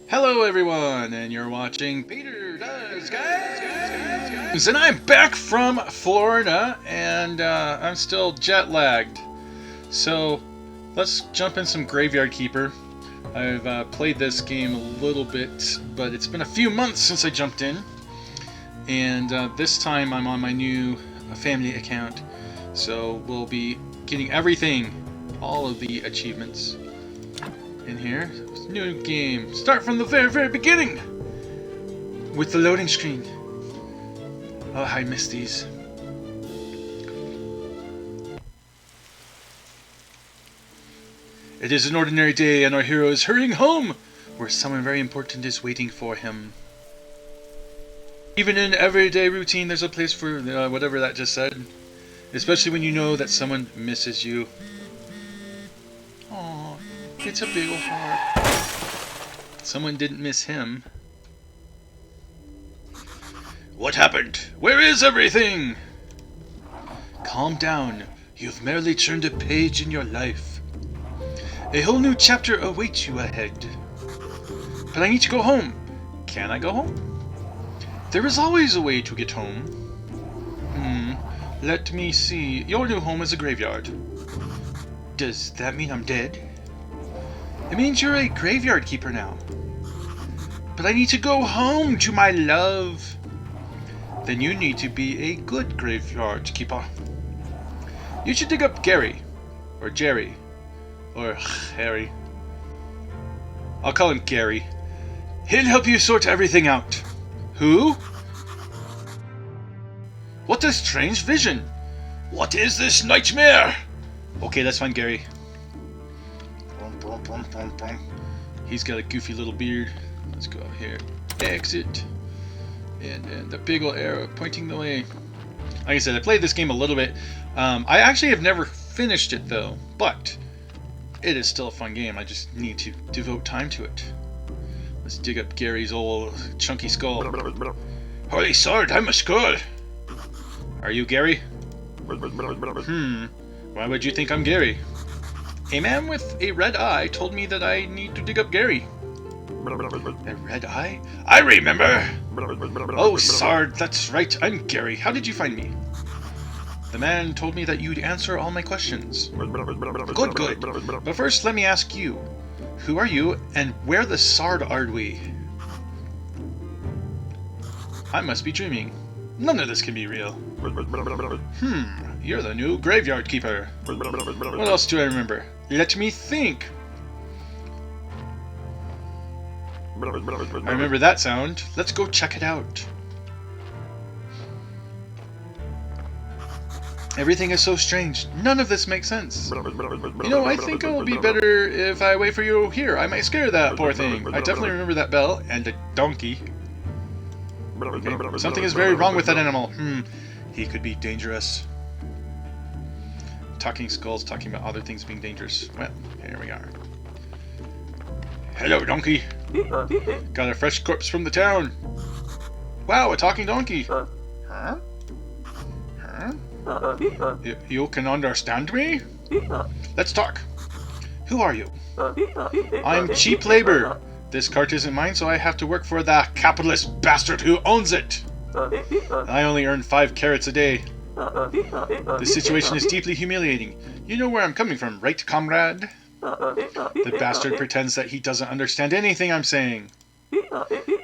Hello everyone, and you're watching Peter Does Games, and I'm back from Florida, and I'm still jet lagged. So let's jump in some Graveyard Keeper. I've played this game a little bit, but it's been a few months since I jumped in, and this time I'm on my new family account, so we'll be getting everything, all of the achievements in here. New game. Start from the very beginning with the loading screen. Oh, I miss these. It is an ordinary day and our hero is hurrying home where someone very important is waiting for him. Even in everyday routine there's a place for whatever that just said. Especially when you know that someone misses you. Aww, it's a big ol' heart. Someone didn't miss him. What happened? Where is everything? Calm down. You've merely turned a page in your life. A whole new chapter awaits you ahead. But I need to go home. Can I go home? There is always a way to get home. Let me see. Your new home is a graveyard. Does that mean I'm dead? It means you're a graveyard keeper now. But I need to go home to my love. Then you need to be a good graveyard keeper. You should dig up Gary. Or Jerry. Or Harry. I'll call him Gary. He'll help you sort everything out. Who? What a strange vision. What is this nightmare? Okay, that's fine, Gary. He's got a goofy little beard. Let's go out here. Exit. And the big ol' arrow pointing the way. Like I said, I played this game a little bit. I actually have never finished it though, but it is still a fun game. I just need to devote time to it. Let's dig up Gary's old chunky skull. Holy sword, I'm a skull. Are you Gary? Why would you think I'm Gary? A man with a red eye told me that I need to dig up Gary. A red eye? I remember! Oh, Sard, that's right, I'm Gary. How did you find me? The man told me that you'd answer all my questions. Good. But first, let me ask you. Who are you, and where the Sard are we? I must be dreaming. None of this can be real. You're the new graveyard keeper. What else do I remember? Let me think. I remember that sound. Let's go check it out. Everything is so strange. None of this makes sense. You know, I think it will be better if I wait for you here. I might scare that poor thing. I definitely remember that bell and a donkey. Okay. Something is very wrong with that animal. He could be dangerous. Talking skulls talking about other things being dangerous. Well, here we are. Hello, donkey. Got a fresh corpse from the town. Wow, a talking donkey. Huh? You can understand me? Let's talk. Who are you? I'm cheap labor. This cart isn't mine, so I have to work for the capitalist bastard who owns it. I only earn 5 carrots a day. The situation is deeply humiliating. You know where I'm coming from, right, comrade? The bastard pretends that he doesn't understand anything I'm saying.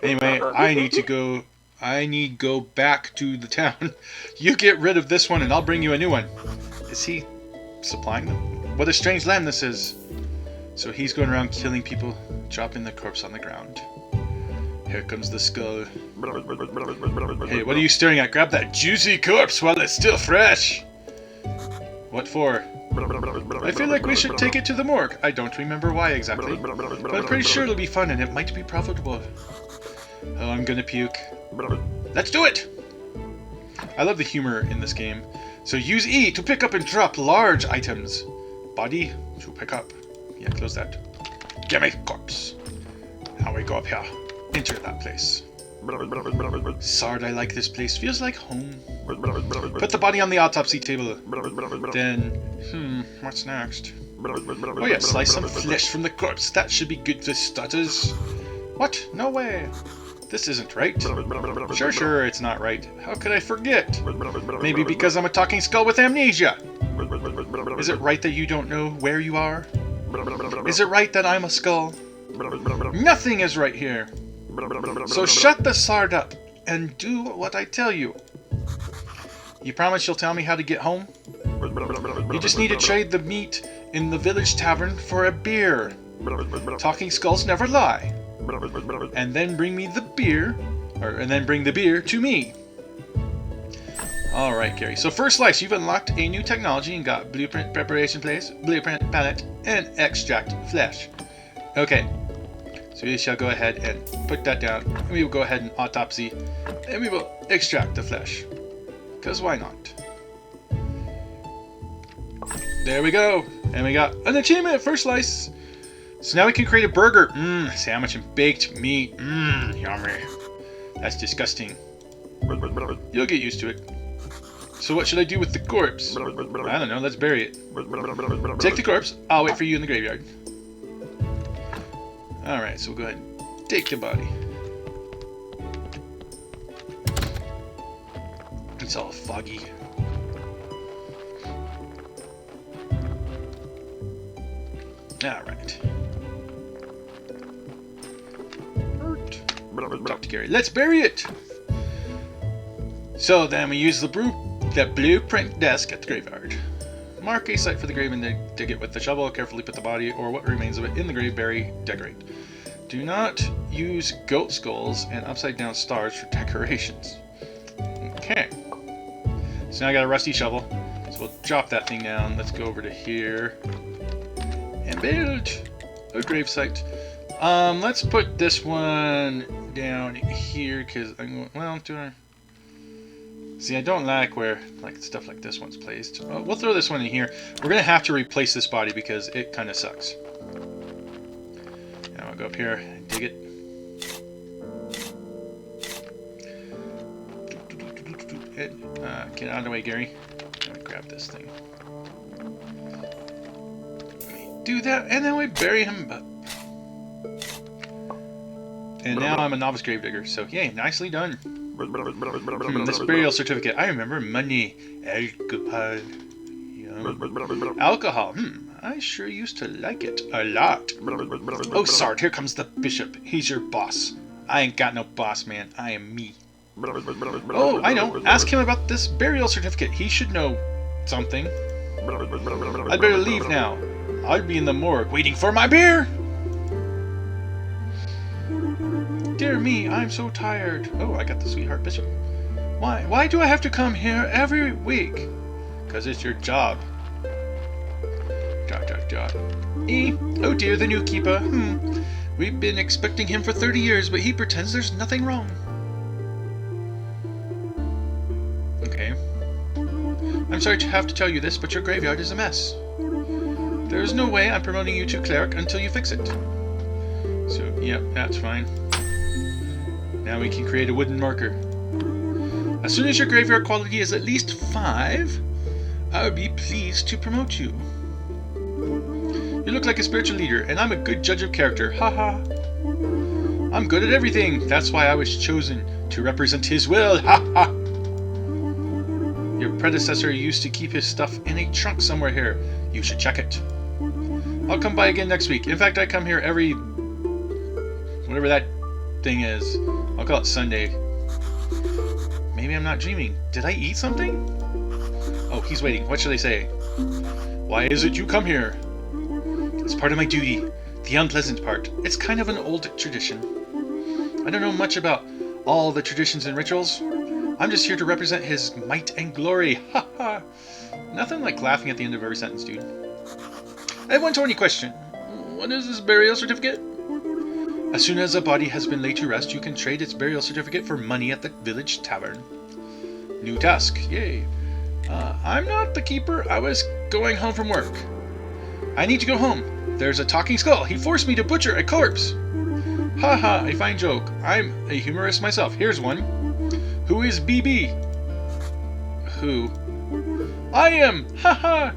Anyway, I need go back to the town. You get rid of this one and I'll bring you a new one. Is he supplying them? What a strange land this is. So he's going around killing people, dropping the corpse on the ground. Here comes the skull. Hey, what are you staring at? Grab that juicy corpse while it's still fresh. What for? I feel like we should take it to the morgue. I don't remember why exactly, but I'm pretty sure it'll be fun and it might be profitable. Oh, I'm gonna puke. Let's do it! I love the humor in this game. So use E to pick up and drop large items. Body to pick up. Yeah, close that. Gimme corpse. How we go up here? Enter that place. Sard, I like this place. Feels like home. Put the body on the autopsy table. Then, what's next? Oh yeah, slice some flesh from the corpse. That should be good for starters. What? No way. This isn't right. Sure, it's not right. How could I forget? Maybe because I'm a talking skull with amnesia. Is it right that you don't know where you are? Is it right that I'm a skull? Nothing is right here. So shut the sard up and do what I tell you. You promise you'll tell me how to get home? You just need to trade the meat in the village tavern for a beer. Talking skulls never lie. And then bring me the beer, and then bring the beer to me. Alright, Gary. So first slice, you've unlocked a new technology and got blueprint preparation place, blueprint palette, and extract flesh. Okay. So we shall go ahead and put that down. And we will go ahead and autopsy. And we will extract the flesh. Because why not? There we go. And we got an achievement, first slice. So now we can create a burger. Sandwich and baked meat. Yummy. That's disgusting. You'll get used to it. So what should I do with the corpse? I don't know, let's bury it. Take the corpse. I'll wait for you in the graveyard. Alright, so we'll go ahead and take the body. It's all foggy. Alright. Talk to Gary. Let's bury it! So then we use the blueprint desk at the graveyard. Mark a site for the grave and dig it with the shovel. Carefully put the body or what remains of it in the grave. Bury, decorate. Do not use goat skulls and upside down stars for decorations. Okay. So now I got a rusty shovel. So we'll drop that thing down. Let's go over to here and build a grave site. Let's put this one down here because I'm going, well, do I? See, I don't like where stuff like this one's placed. We'll throw this one in here. We're gonna have to replace this body because it kind of sucks. Now I'll go up here and dig it. Get out of the way, Gary. Let me grab this thing. Let me do that, and then we bury him up. And now I'm a novice gravedigger, so yay, nicely done. This burial certificate. I remember money. Alcohol. Yum. Alcohol. I sure used to like it. A lot. Oh, Sard, here comes the bishop. He's your boss. I ain't got no boss, man. I am me. Oh, I know. Ask him about this burial certificate. He should know something. I'd better leave now. I'll be in the morgue waiting for my beer. Dear me, I'm so tired. Oh, I got the sweetheart bishop. Why do I have to come here every week? Because it's your job. Job. Oh dear, the new keeper. We've been expecting him for 30 years, but he pretends there's nothing wrong. Okay. I'm sorry to have to tell you this, but your graveyard is a mess. There's no way I'm promoting you to cleric until you fix it. So, yep, that's fine. Now we can create a wooden marker. As soon as your graveyard quality is at least 5, I would be pleased to promote you. You look like a spiritual leader, and I'm a good judge of character. Haha. I'm good at everything. That's why I was chosen to represent his will. Haha. Your predecessor used to keep his stuff in a trunk somewhere here. You should check it. I'll come by again next week. In fact, I come here every... whatever that thing is. I'll call it Sunday. Maybe I'm not dreaming. Did I eat something? Oh, he's waiting. What should I say? Why is it you come here? It's part of my duty. The unpleasant part. It's kind of an old tradition. I don't know much about all the traditions and rituals. I'm just here to represent his might and glory. Ha ha. Nothing like laughing at the end of every sentence, dude. I have one tiny question. What is this burial certificate? As soon as a body has been laid to rest, you can trade its burial certificate for money at the village tavern. New task. Yay. I'm not the keeper. I was going home from work. I need to go home. There's a talking skull. He forced me to butcher a corpse. Haha, a fine joke. I'm a humorist myself. Here's one. Who is BB? Who? I am! Haha!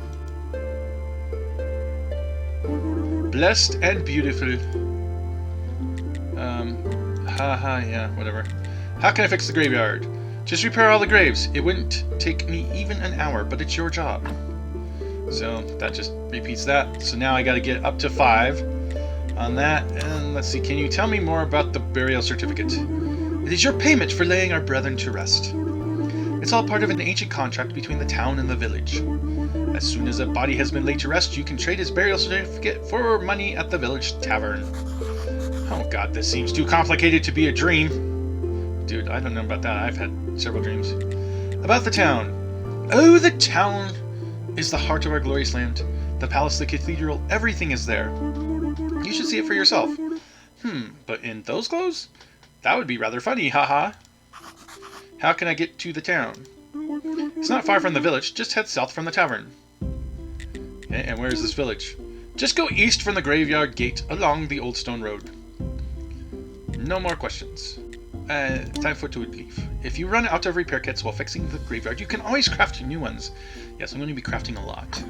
Blessed and beautiful. Yeah, whatever. How can I fix the graveyard? Just repair all the graves. It wouldn't take me even an hour, but it's your job. So that just repeats that. So now I gotta get up to 5 on that. And let's see, can you tell me more about the burial certificate? It is your payment for laying our brethren to rest. It's all part of an ancient contract between the town and the village. As soon as a body has been laid to rest, you can trade his burial certificate for money at the village tavern. Oh god, this seems too complicated to be a dream. Dude, I don't know about that. I've had several dreams. About the town. Oh, the town is the heart of our glorious land. The palace, the cathedral, everything is there. You should see it for yourself. But in those clothes? That would be rather funny, haha. How can I get to the town? It's not far from the village. Just head south from the tavern. Okay, and where is this village? Just go east from the graveyard gate along the old stone road. No more questions. Time for to leave. If you run out of repair kits while fixing the graveyard, you can always craft new ones. Yes, I'm going to be crafting a lot.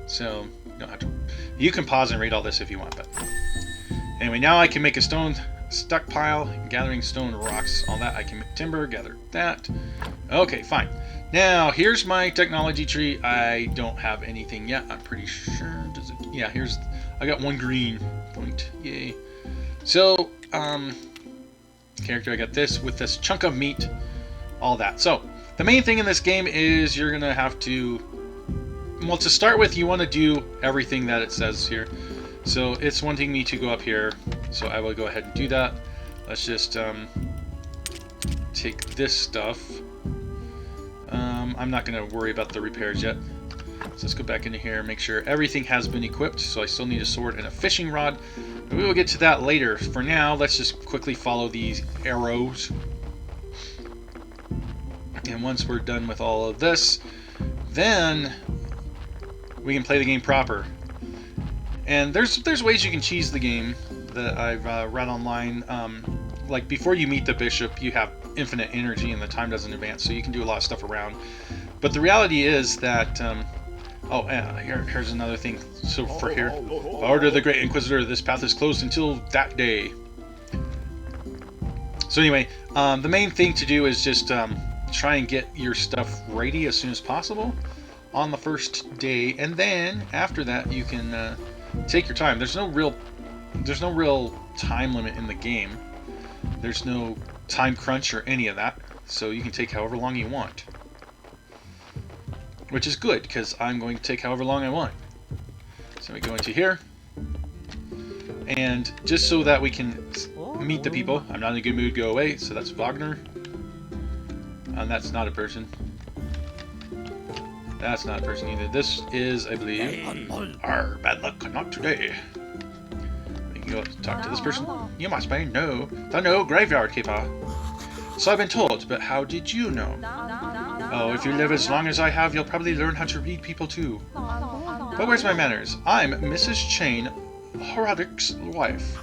So, you don't have to. You can pause and read all this if you want, but anyway, now I can make a stone stockpile, gathering stone rocks, all that. I can make timber, gather that. Okay, fine. Now, here's my technology tree. I don't have anything yet, I'm pretty sure. Does it? Yeah, here's, I got 1 green point. Yay. So, character, I got this with this chunk of meat, all that. So, the main thing in this game is you're going to have to, well, to start with, you want to do everything that it says here. So it's wanting me to go up here, so I will go ahead and do that. Let's just take this stuff. I'm not going to worry about the repairs yet. So let's go back into here, make sure everything has been equipped. So I still need a sword and a fishing rod. But we will get to that later. For now, let's just quickly follow these arrows. And once we're done with all of this, then we can play the game proper. And there's ways you can cheese the game that I've read online. Like before you meet the bishop, you have infinite energy and the time doesn't advance, so you can do a lot of stuff around. But the reality is that here's another thing. So for here, order of the Great Inquisitor, this path is closed until that day. So anyway, the main thing to do is just try and get your stuff ready as soon as possible on the first day, and then after that you can take your time. There's no real time limit in the game. There's no time crunch or any of that, so you can take however long you want, which is good because I'm going to take however long I want. So we go into here, and just so that we can meet the people. I'm not in a good mood, go away. So that's Wagner, and that's not a person. That's not a person either. This is, I believe, bad luck, not today. We can go talk to this person. You must be the no graveyard keeper. So I've been told, but how did you know? Oh, if you live as long as I have, you'll probably learn how to read people too. But where's my manners? I'm Mrs. Chain, Horadic's wife.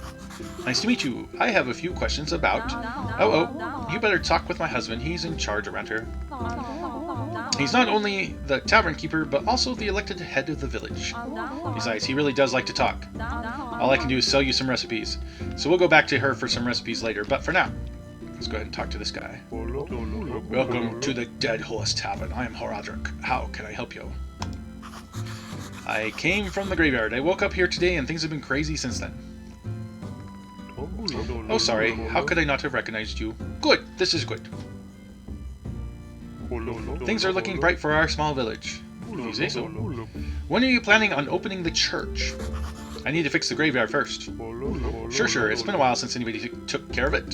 Nice to meet you. I have a few questions about... Oh, you better talk with my husband. He's in charge around here. He's not only the tavern keeper, but also the elected head of the village. Besides, he really does like to talk. All I can do is sell you some recipes. So we'll go back to her for some recipes later, but for now, let's go ahead and talk to this guy. Welcome to the Dead Horse Tavern. I am Horadric. How can I help you? I came from the graveyard. I woke up here today and things have been crazy since then. Oh, sorry. How could I not have recognized you? Good. This is good. Things are looking bright for our small village. If you say so. When are you planning on opening the church? I need to fix the graveyard first. Sure. It's been a while since anybody took care of it.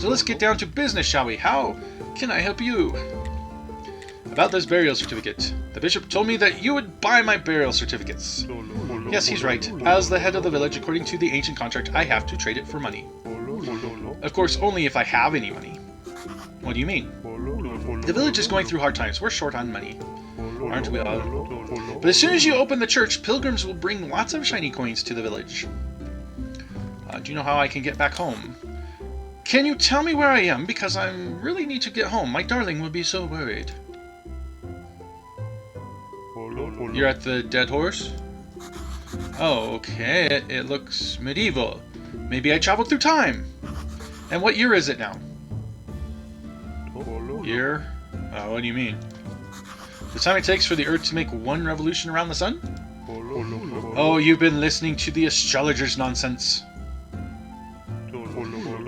So let's get down to business, shall we? How can I help you? About this burial certificate. The bishop told me that you would buy my burial certificates. Yes, he's right. As the head of the village, according to the ancient contract, I have to trade it for money. Of course, only if I have any money. What do you mean? The village is going through hard times. We're short on money. Aren't we all? But as soon as you open the church, pilgrims will bring lots of shiny coins to the village. Do you know how I can get back home? Can you tell me where I am? Because I really need to get home. My darling will be so worried. You're at the Dead Horse? Oh, okay. It looks medieval. Maybe I traveled through time. And what year is it now? Year? What do you mean? The time it takes for the Earth to make one revolution around the sun? Oh, you've been listening to the astrologers' nonsense.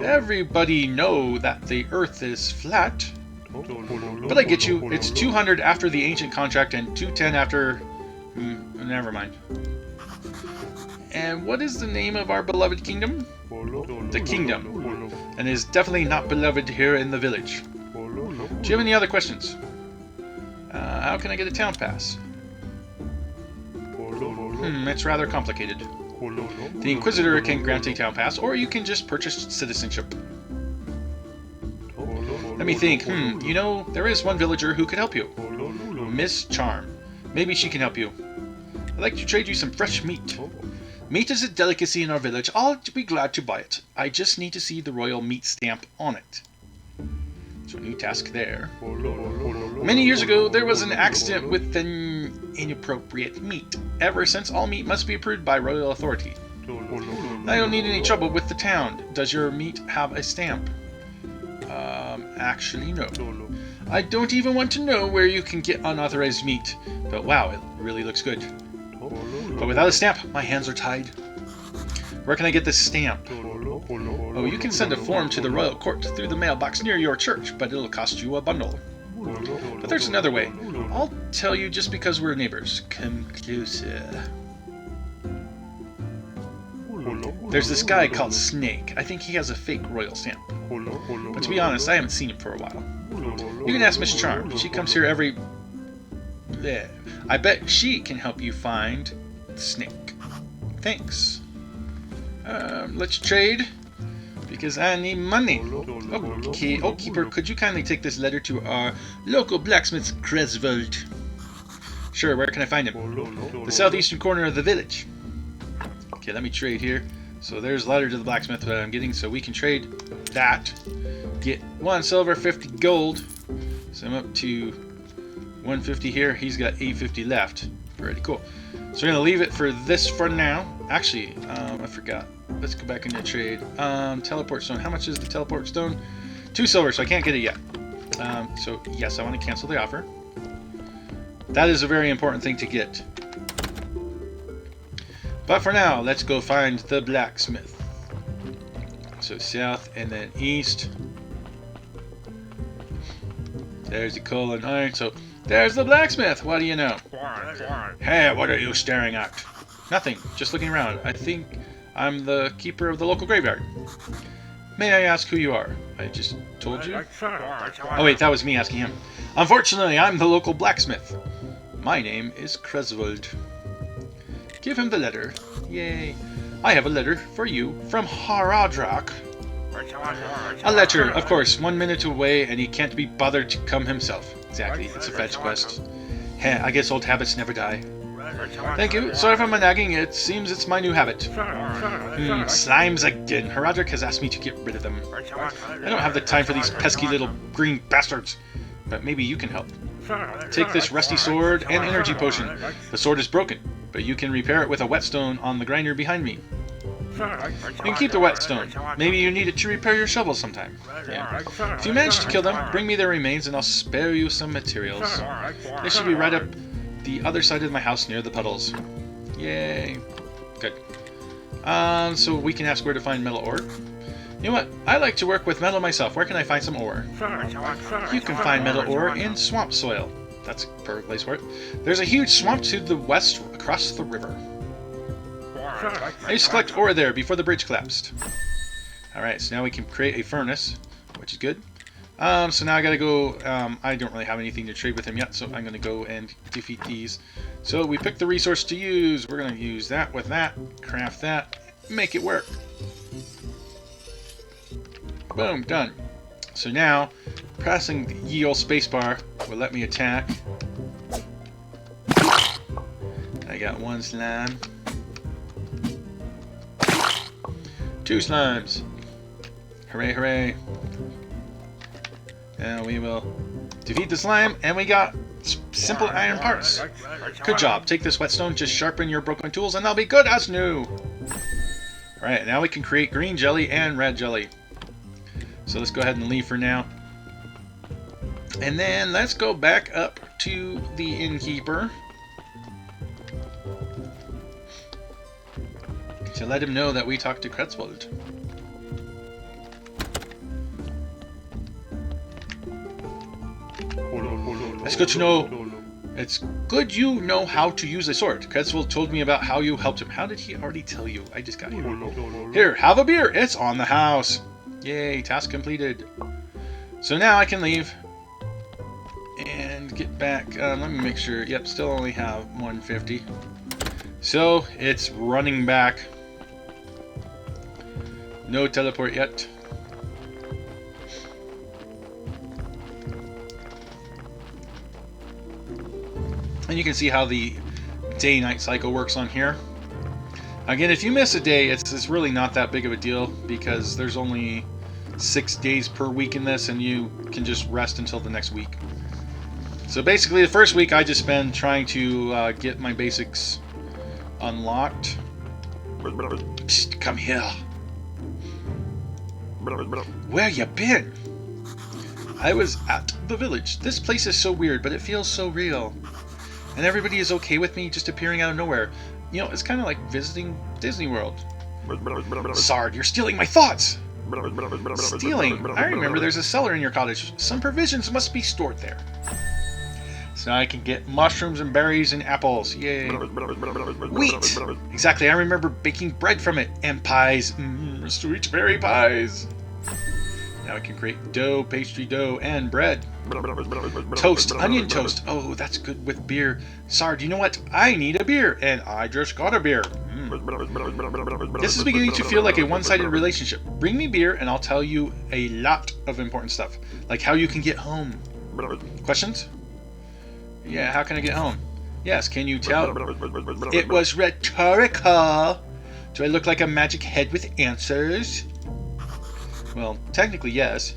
Everybody know that the Earth is flat. But I get you. It's 200 after the ancient contract and 210 after... never mind. And what is the name of our beloved kingdom? The kingdom. And is definitely not beloved here in the village. Do you have any other questions? How can I get a town pass? It's rather complicated. The Inquisitor can grant a town pass, or you can just purchase citizenship. Let me think. You know, there is one villager who could help you. Miss Charm. Maybe she can help you. I'd like to trade you some fresh meat. Meat is a delicacy in our village. I'll be glad to buy it. I just need to see the royal meat stamp on it. So, new task there. Many years ago, there was an accident with an inappropriate meat. Ever since, all meat must be approved by royal authority. I don't need any trouble with the town. Does your meat have a stamp? Actually, no. I don't even want to know where you can get unauthorized meat. But wow, it really looks good. But without a stamp, my hands are tied. Where can I get this stamp? Oh, you can send a form to the royal court through the mailbox near your church, but it'll cost you a bundle. But there's another way. I'll tell you just because we're neighbors. Come closer. There's this guy called Snake. I think he has a fake royal stamp. But to be honest, I haven't seen him for a while. You can ask Miss Charm. She comes here every... Yeah. I bet she can help you find Snake. Thanks. Let's trade. Because I need money. Okay, Keeper, could you kindly take this letter to our local blacksmith, Cresvold? Sure, where can I find him? The southeastern corner of the village. Okay, let me trade here. So there's a letter to the blacksmith that I'm getting, so we can trade that. Get 1 silver, 50 gold. So I'm up to 150 here. He's got 850 left. Pretty cool. So we're going to leave it for this for now. Actually, I forgot. Let's go back into trade. Teleport stone. How much is the teleport stone? 2 silver, so I can't get it yet. So yes, I want to cancel the offer. That is a very important thing to get. But for now, let's go find the blacksmith. So south and then east. There's the coal and iron. So there's the blacksmith. What do you know? Hey, what are you staring at? Nothing. Just looking around. I think I'm the keeper of the local graveyard. May I ask who you are? I just told you. Oh wait, that was me asking him. Unfortunately, I'm the local blacksmith. My name is Cresvold. Give him the letter. Yay. I have a letter for you from Haradrak. A letter, of course, 1 minute away and he can't be bothered to come himself. Exactly, it's a fetch quest. Heh, I guess old habits never die. Thank you. Sorry for my nagging. It seems it's my new habit. Slimes again. Haradrak has asked me to get rid of them. I don't have the time for these pesky little green bastards. But maybe you can help. Take this rusty sword and energy potion. The sword is broken, but you can repair it with a whetstone on the grinder behind me. You can keep the whetstone. Maybe you need it to repair your shovel sometime. Yeah. If you manage to kill them, bring me their remains and I'll spare you some materials. They should be right up the other side of my house near the puddles. Yay. Good. So we can ask where to find metal ore. You know what? I like to work with metal myself. Where can I find some ore? You can find metal ore in swamp soil. That's a perfect place for it. There's a huge swamp to the west across the river. I used to collect ore there before the bridge collapsed. Alright, so now we can create a furnace, which is good. So now I gotta go, I don't really have anything to trade with him yet, so I'm gonna go and defeat these. So we pick the resource to use. We're gonna use that with that, craft that, make it work. Boom, done. So now, pressing the ye old spacebar will let me attack. I got 1 slime. 2 slimes. Hooray, hooray. Now we will defeat the slime, and we got simple iron parts. Good job. Take this whetstone, just sharpen your broken tools, and they'll be good as new. Alright, now we can create green jelly and red jelly. So let's go ahead and leave for now. And then let's go back up to the innkeeper to let him know that we talked to Kretzvold. It's good to know. It's good you know how to use a sword. Kretzvold told me about how you helped him. How did he already tell you? I just got here. Here, have a beer. It's on the house. Yay, task completed. So now I can leave and get back. Let me make sure. Yep, still only have 150. So it's running back. No teleport yet. And you can see how the day-night cycle works on here. Again, if you miss a day, it's really not that big of a deal because there's only 6 days per week in this, and you can just rest until the next week. So basically, the first week I just spend trying to get my basics unlocked. Psst, come here. Where you been? I was at the village. This place is so weird, but it feels so real. And everybody is okay with me just appearing out of nowhere. You know, it's kind of like visiting Disney World. Sard, you're stealing my thoughts! Stealing? I remember there's a cellar in your cottage. Some provisions must be stored there. So now I can get mushrooms and berries and apples. Yay. Wheat! Exactly, I remember baking bread from it. And pies. Sweet berry pies. Now I can create dough, pastry dough, and bread. Toast, onion toast. Oh, that's good with beer. Sard, you know what? I need a beer, and I just got a beer. This is beginning to feel like a one-sided relationship. Bring me beer, and I'll tell you a lot of important stuff, like how you can get home. Questions? Yeah, how can I get home? Yes, can you tell? It was rhetorical. Do I look like a magic head with answers? Well, technically, yes.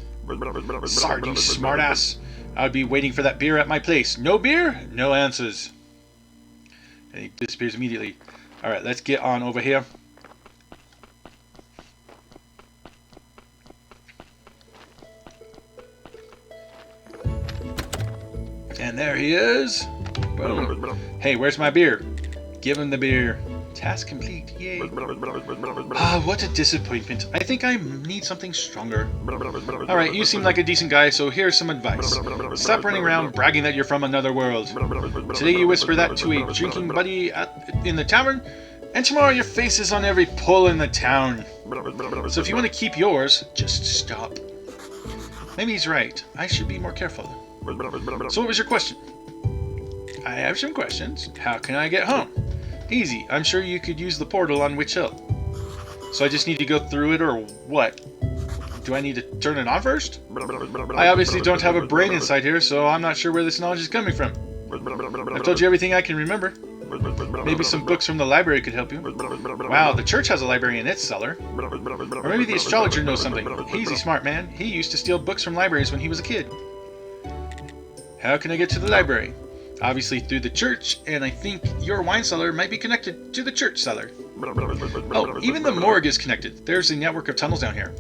Sard, you smartass. I would be waiting for that beer at my place. No beer, no answers. And he disappears immediately. Alright, let's get on over here. And there he is. Boom. Hey, where's my beer? Give him the beer. Task complete. Yay. Ah, what a disappointment. I think I need something stronger. Alright, you seem like a decent guy, so here's some advice. Stop running around bragging that you're from another world. Today you whisper that to a drinking buddy in the tavern, and tomorrow your face is on every pole in the town. So if you want to keep yours, just stop. Maybe he's right. I should be more careful. So what was your question? I have some questions. How can I get home? Easy. I'm sure you could use the portal on Witch Hill. So I just need to go through it, or what? Do I need to turn it on first? I obviously don't have a brain inside here, so I'm not sure where this knowledge is coming from. I've told you everything I can remember. Maybe some books from the library could help you. Wow, the church has a library in its cellar. Or maybe the astrologer knows something. He's a smart man. He used to steal books from libraries when he was a kid. How can I get to the library? Obviously through the church, and I think your wine cellar might be connected to the church cellar. Oh, even the morgue is connected. There's a network of tunnels down here.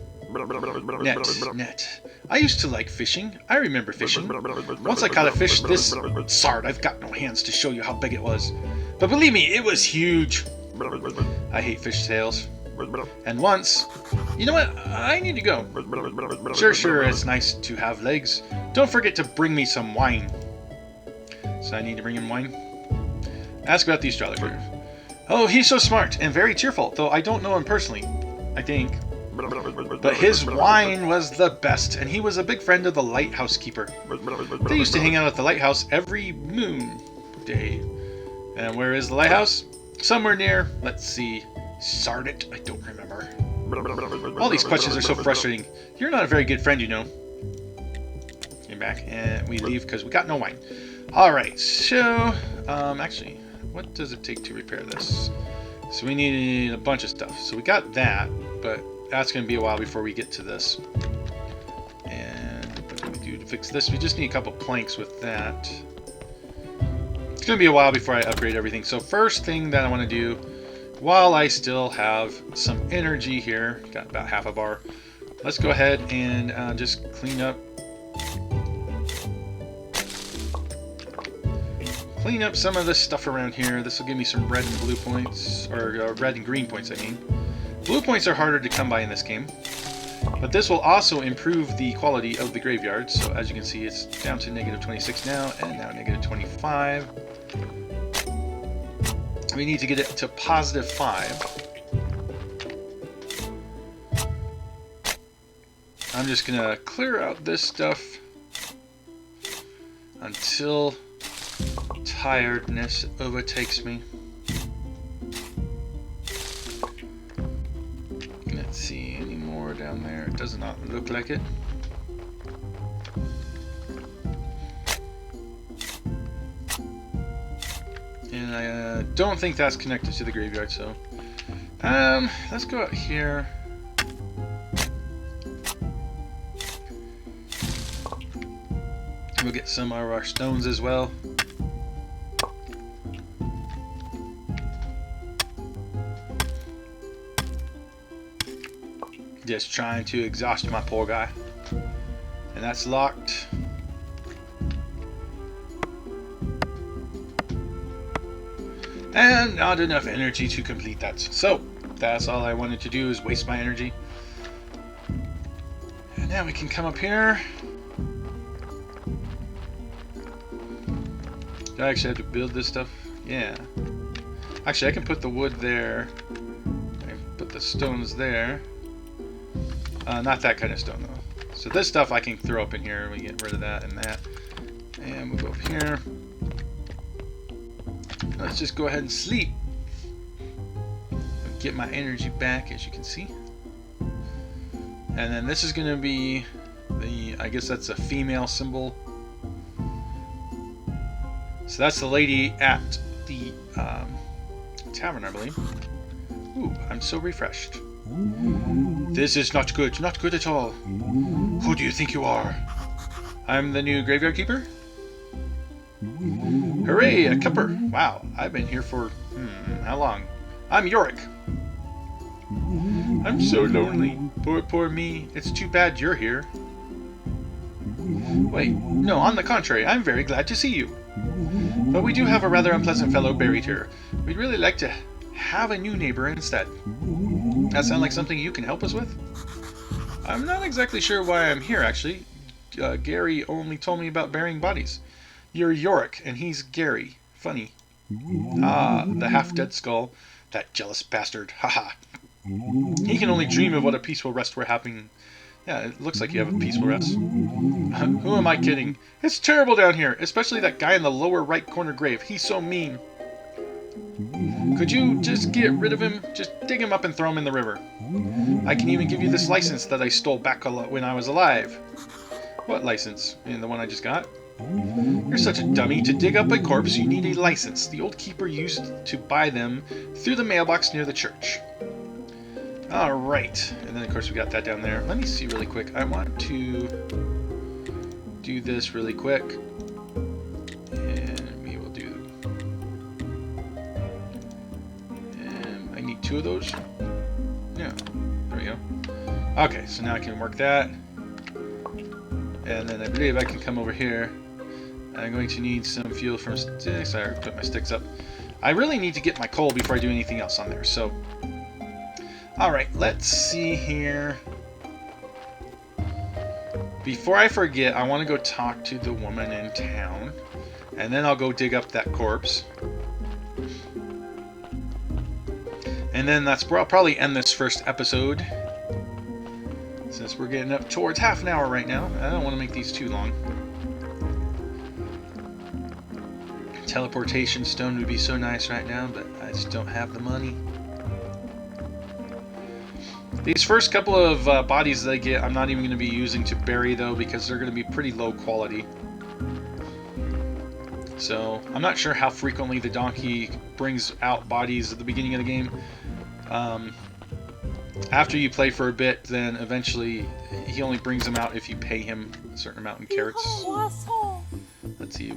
Net. I used to like fishing. I remember fishing. Once I caught a fish this... Sard, I've got no hands to show you how big it was. But believe me, it was huge. I hate fish tails. And once... You know what? I need to go. Sure, it's nice to have legs. Don't forget to bring me some wine. So I need to bring him wine. Ask about the astrologer. Oh, he's so smart and very cheerful, though I don't know him personally, I think. But his wine was the best, and he was a big friend of the lighthouse keeper. They used to hang out at the lighthouse every moon day. And where is the lighthouse? Somewhere near, let's see, Sardet? I don't remember. All these questions are so frustrating. You're not a very good friend, you know. Came back, and we leave because we got no wine. Alright, so, actually, what does it take to repair this? So we need a bunch of stuff. So we got that, but that's going to be a while before we get to this. And what do we do to fix this? We just need a couple planks with that. It's going to be a while before I upgrade everything. So first thing that I want to do while I still have some energy here, got about half a bar, let's go ahead and just clean up some of this stuff around here. This will give me some red and blue points, or red and green points, I mean. Blue points are harder to come by in this game, but this will also improve the quality of the graveyard. So as you can see, it's down to negative 26 now, and now negative 25. We need to get it to positive 5. I'm just gonna clear out this stuff until tiredness overtakes me. Let's see, any more down there? It does not look like it. And I don't think that's connected to the graveyard, so let's go out here. We'll get some of our stones as well. Just trying to exhaust my poor guy. And that's locked. And not enough energy to complete that. So, that's all I wanted to do, is waste my energy. And now we can come up here. Do I actually have to build this stuff? Yeah. Actually, I can put the wood there. I can put the stones there. Not that kind of stone, though. So this stuff I can throw up in here. We get rid of that and that. And we'll go up here. Let's just go ahead and sleep. Get my energy back, as you can see. And then this is going to be the, I guess that's a female symbol. So that's the lady at the tavern, I believe. Ooh, I'm so refreshed. This is not good at all. Who do you think you are? I'm the new graveyard keeper? Hooray, a cupper! Wow, I've been here for, how long? I'm Yorick. I'm so lonely. Poor me. It's too bad you're here. Wait, no, on the contrary, I'm very glad to see you. But we do have a rather unpleasant fellow buried here. We'd really like to have a new neighbor instead. That sound like something you can help us with? I'm not exactly sure why I'm here, actually. Gary only told me about burying bodies. You're Yorick, and he's Gary. Funny. Ah, the half-dead skull. That jealous bastard. Haha. He can only dream of what a peaceful rest we're having. Yeah, it looks like you have a peaceful rest. Who am I kidding? It's terrible down here, especially that guy in the lower right corner grave. He's so mean. Could you just get rid of him? Just dig him up and throw him in the river. I can even give you this license that I stole back when I was alive. What license? The one I just got? You're such a dummy. To dig up a corpse, you need a license. The old keeper used to buy them through the mailbox near the church. Alright, and then of course we got that down there. Let me see really quick. I want to do this really quick. And we will do... And I need 2 of those. Yeah, there we go. Okay, so now I can work that. And then I believe I can come over here. I'm going to need some fuel from sticks. I already put my sticks up. I really need to get my coal before I do anything else on there, so... Alright, let's see here. Before I forget, I want to go talk to the woman in town. And then I'll go dig up that corpse. And then I'll probably end this first episode. Since we're getting up towards half an hour right now. I don't want to make these too long. Teleportation stone would be so nice right now, but I just don't have the money. These first couple of bodies that I get, I'm not even going to be using to bury, though, because they're going to be pretty low quality. So, I'm not sure how frequently the donkey brings out bodies at the beginning of the game. After you play for a bit, then eventually he only brings them out if you pay him a certain amount in carrots. Let's see.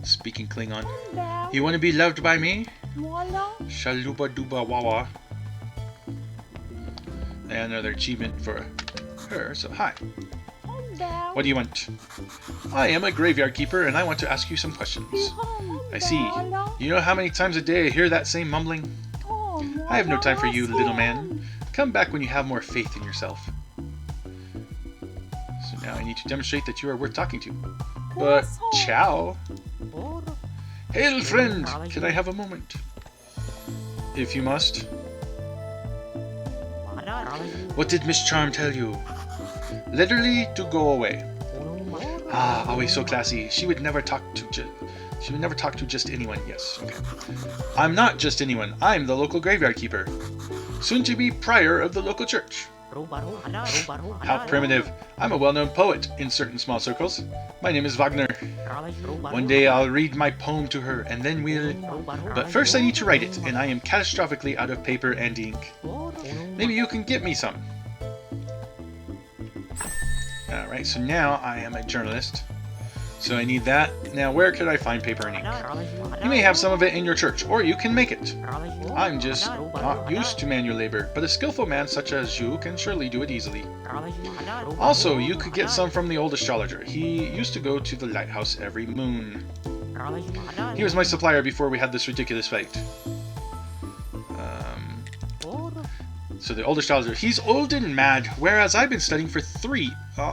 Speaking Klingon. You want to be loved by me? Shaluba Duba Wawa. And another achievement for her, so hi. What do you want? I am a graveyard keeper and I want to ask you some questions. I see. You know how many times a day I hear that same mumbling? I have no time for you, little man. Come back when you have more faith in yourself. So now I need to demonstrate that you are worth talking to. But, ciao. Hail, friend! Can I have a moment? If you must. What did Miss Charm tell you? Literally to go away. Ah, always so classy. She would never talk to just anyone. Yes, okay. I'm not just anyone. I'm the local graveyard keeper. Soon to be prior of the local church. How primitive. I'm a well-known poet in certain small circles. My name is Wagner. One day I'll read my poem to her, and then we'll... But first I need to write it, and I am catastrophically out of paper and ink. Maybe you can get me some. Alright, so now I am a journalist. So I need that. Now where could I find paper and ink? You may have some of it in your church, or you can make it. I'm just not used to manual labor, but a skillful man such as you can surely do it easily. Also, you could get some from the old astrologer. He used to go to the lighthouse every moon. He was my supplier before we had this ridiculous fight. So the old astrologer, he's old and mad, whereas I've been studying for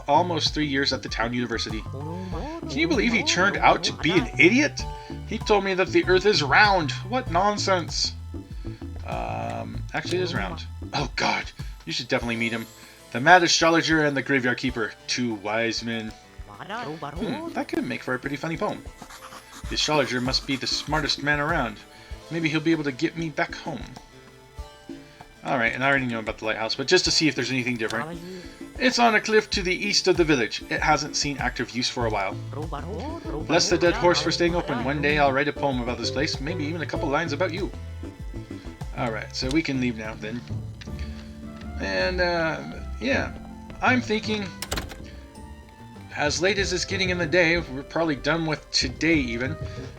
almost 3 years at the town university. Can you believe he turned out to be an idiot? He told me that the earth is round. What nonsense. Actually it is round. Oh god, you should definitely meet him. The mad astrologer and the graveyard keeper, two wise men. That could make for a pretty funny poem. The astrologer must be the smartest man around. Maybe he'll be able to get me back home. Alright, and I already know about the lighthouse, but just to see if there's anything different. It's on a cliff to the east of the village. It hasn't seen active use for a while. Bless the dead horse for staying open. One day I'll write a poem about this place, maybe even a couple lines about you. Alright, so we can leave now then. And, yeah. I'm thinking, as late as it's getting in the day, we're probably done with today even.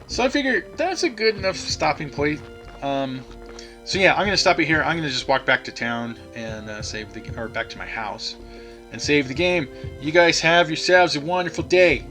So I figure that's a good enough stopping point. So yeah, I'm going to stop it here. I'm going to just walk back to town and back to my house and save the game. You guys have yourselves a wonderful day.